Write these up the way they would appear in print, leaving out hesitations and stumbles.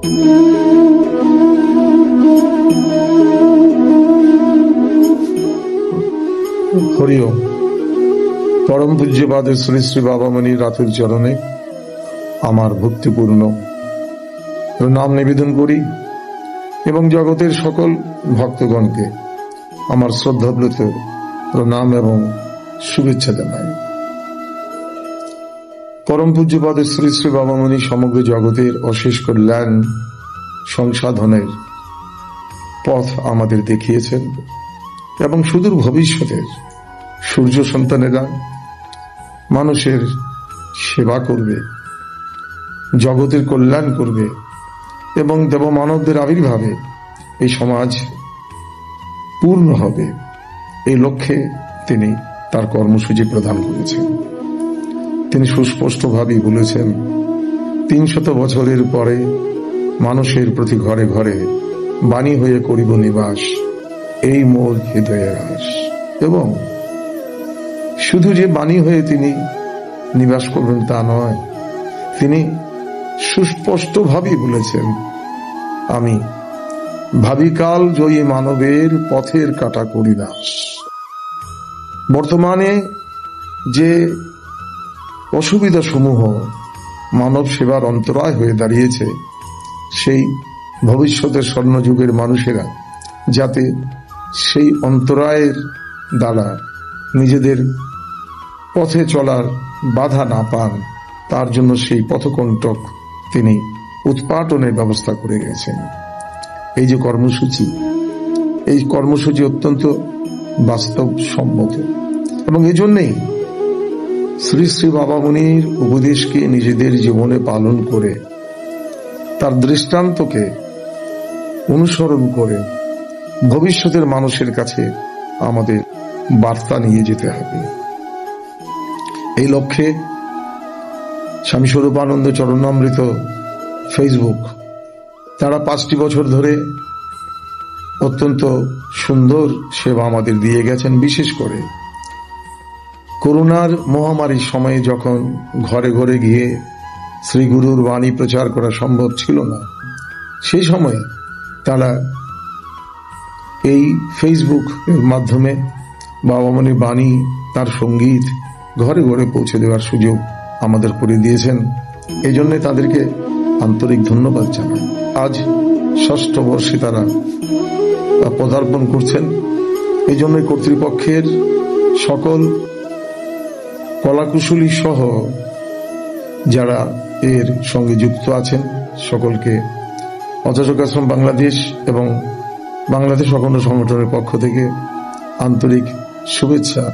হরি ওম। পরম পূজ্যপাদের শ্রী শ্রী বাবামণির রাতের চরণে আমার ভক্তিপূর্ণ নাম নিবেদন করি এবং জগতের সকল ভক্তগণকে আমার শ্রদ্ধাব্রত প্রণাম এবং শুভেচ্ছা জানাই। পরম পূজ্যপাদের শ্রী শ্রী বাবামণি সমগ্র জগতের অশেষ কল্যাণ সংসাধনের পথ আমাদের দেখিয়েছেন এবং সুদূর ভবিষ্যতের সূর্য সন্তানেরা মানুষের সেবা করবে, জগতের কল্যাণ করবে এবং দেবমানবদের আবির্ভাবে এই সমাজ পূর্ণ হবে, এই লক্ষ্যে তিনি তার কর্মসূচি প্রদান করেছেন। তিনি সুস্পষ্টভাবেই বলেছেন ৩০০ বছরের পরে মানুষের প্রতি ঘরে ঘরে বাণী হয়ে করিব নিবাস, এই মোর হৃদয়ে রাস। এবং শুধু যে বাণী হয়ে তিনি নিবাস করবেন তা নয়, তিনি সুস্পষ্টভাবেই বলেছেন আমি ভাবিকাল জয়ী মানবের পথের কাটা করি নাশ। বর্তমানে যে অসুবিধা সমূহ মানব সেবার অন্তরায় হয়ে দাঁড়িয়েছে, সেই ভবিষ্যতের স্বর্ণযুগের মানুষেরা যাতে সেই অন্তরায়ের দ্বারা নিজেদের পথে চলার বাধা না পান, তার জন্য সেই পথকণ্টক তিনি উৎপাটনের ব্যবস্থা করে গেছেন। এই যে কর্মসূচি, এই কর্মসূচি অত্যন্ত বাস্তবসম্মত এবং এজন্যই শ্রী শ্রী বাবামণির উপদেশকে নিজেদের জীবনে পালন করে তার দৃষ্টান্তকে অনুসরণ করে ভবিষ্যতের মানুষের কাছে আমাদের বার্তা নিয়ে যেতে হবে। এই লক্ষ্যে স্বামী স্বরূপানন্দ চরণামৃত ফেসবুক তারা 5টি বছর ধরে অত্যন্ত সুন্দর সেবা আমাদের দিয়ে গেছেন। বিশেষ করে করোনার মহামারীর সময়ে যখন ঘরে ঘরে গিয়ে শ্রী গুরুর বাণী প্রচার করা সম্ভব ছিল না, সেই সময় তারা এই ফেসবুক এর মাধ্যমে বাবামণির বাণী, তার সঙ্গীত ঘরে ঘরে পৌঁছে দেওয়ার সুযোগ আমাদের করে দিয়েছেন। এই জন্য তাদেরকে আন্তরিক ধন্যবাদ জানাই। আজ 6ষ্ঠ বর্ষে তারা পদার্পণ করছেন। এই জন্য কর্তৃপক্ষের সকল কলাকুশলী সহ যারা এর সঙ্গে যুক্ত আছেন সকলকে অধ্যাচক আশ্রম বাংলাদেশ এবং বাংলাদেশ অখণ্ড সংগঠনের পক্ষ থেকে আন্তরিক শুভেচ্ছা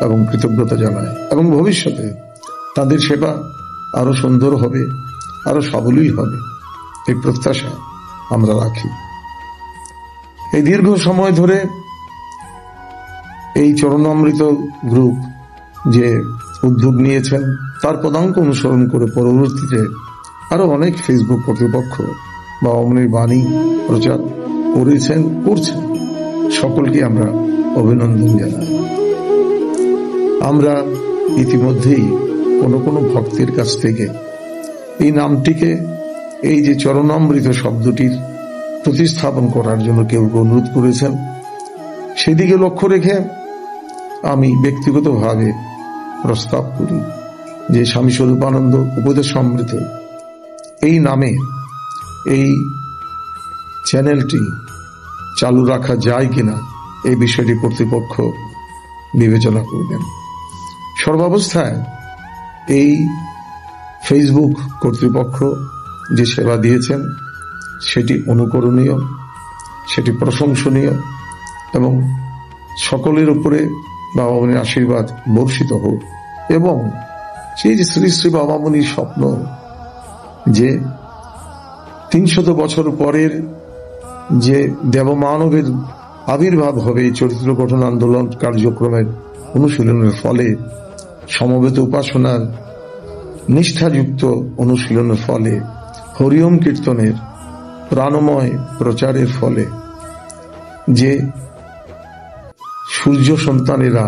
এবং কৃতজ্ঞতা জানাই এবং ভবিষ্যতে তাদের সেবা আরো সুন্দর হবে, আরো সাবলীল হবে, এই প্রত্যাশা আমরা রাখি। এই দীর্ঘ সময় ধরে এই চরণামৃত গ্রুপ যে উদ্যোগ নিয়েছেন তার পদাঙ্ক অনুসরণ করে পরবর্তীতে আরো অনেক ফেসবুক কর্তৃপক্ষ বাবামণির বাণী প্রচার করেছেন, করছেন। সকলকে আমরা অভিনন্দন জানাই। আমরা ইতিমধ্যেই কোনো ভক্তের কাছ থেকে এই নামটিকে, এই যে চরণামৃত শব্দটির প্রতিস্থাপন করার জন্য কেউ অনুরোধ করেছেন। সেদিকে লক্ষ্য রেখে আমি ব্যক্তিগতভাবে প্রস্তাব করি যে স্বামী স্বরূপানন্দ উপদেশ অমৃত এই নামে এই চ্যানেলটি চালু রাখা যায় কিনা এই বিষয়টি কর্তৃপক্ষ বিবেচনা করবেন। সর্বাবস্থায় এই ফেসবুক কর্তৃপক্ষ যে সেবা দিয়েছেন সেটি অনুকরণীয়, সেটি প্রশংসনীয় এবং সকলের উপরে বাবামণির আশীর্বাদ বর্ষিত হোক। এবং সেই যে শ্রী শ্রী বাবামণির স্বপ্ন যে ৩০০ বছর পরের যে দেবমানবের আবির্ভাব হবে এই চরিত্র গঠন আন্দোলন কার্যক্রমের অনুশীলনের ফলে, সমবেত উপাসনার নিষ্ঠাযুক্ত অনুশীলনের ফলে, হরিওম কীর্তনের প্রাণময় প্রচারের ফলে যে সূর্য সন্তানেরা,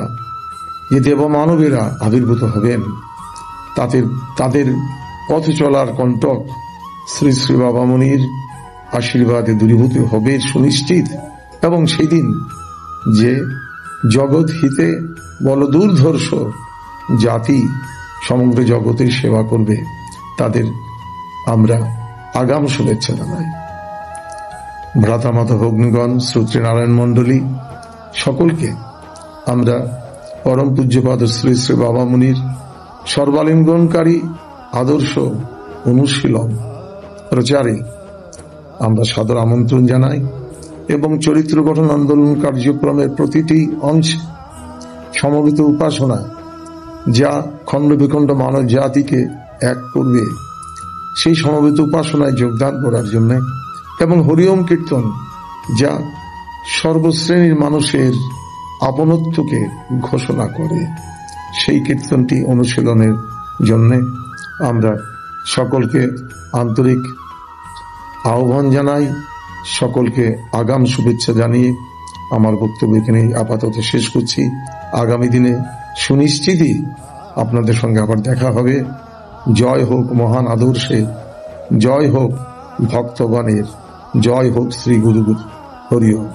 যে দেবমানবেরা আবির্ভূত হবেন, তাদের পথ চলার কণ্টক শ্রী শ্রী বাবামণির আশীর্বাদে দূরীভূত হবে সুনিশ্চিত, এবং সেই দিন যে জগৎ হিতে বলদূর্ধর্ষ জাতি সমগ্র জগতের সেবা করবে, তাদের আমরা আগাম শুভেচ্ছা জানাই। ভ্রাতামাতা ভগ্নীগণ, শ্রোত্রী নারায়ণ মণ্ডলী, সকলকে আমরা পরম পূজ্যপাদ শ্রী শ্রী বাবা মুনির সর্বালিঙ্গনকারী আদর্শ অনুশীলন প্রচারে আমরা সাদর আমন্ত্রণ জানাই, এবং চরিত্র গঠন আন্দোলন কার্যক্রমের প্রতিটি অংশে সমবেত উপাসনা যা খণ্ড বিখণ্ড মানব জাতিকে এক করবে, সেই সমবেত উপাসনায় যোগদান করার জন্য, এবং হরিওম কীর্তন যা সর্বশ্রেণীর মানুষের আপনত্বকে ঘোষণা করে, সেই কীর্তনটি অনুশীলনের জন্য আমরা সকলকে আন্তরিক আহ্বান জানাই। সকলকে আগাম শুভেচ্ছা জানিয়ে আমার বক্তব্য এখানে আপাতত শেষ করছি। আগামী দিনে সুনিশ্চিতই আপনাদের সঙ্গে আবার দেখা হবে। জয় হোক মহান আদর্শে, জয় হোক ভক্তগণের, জয় হোক শ্রী গুরু হরি ওম।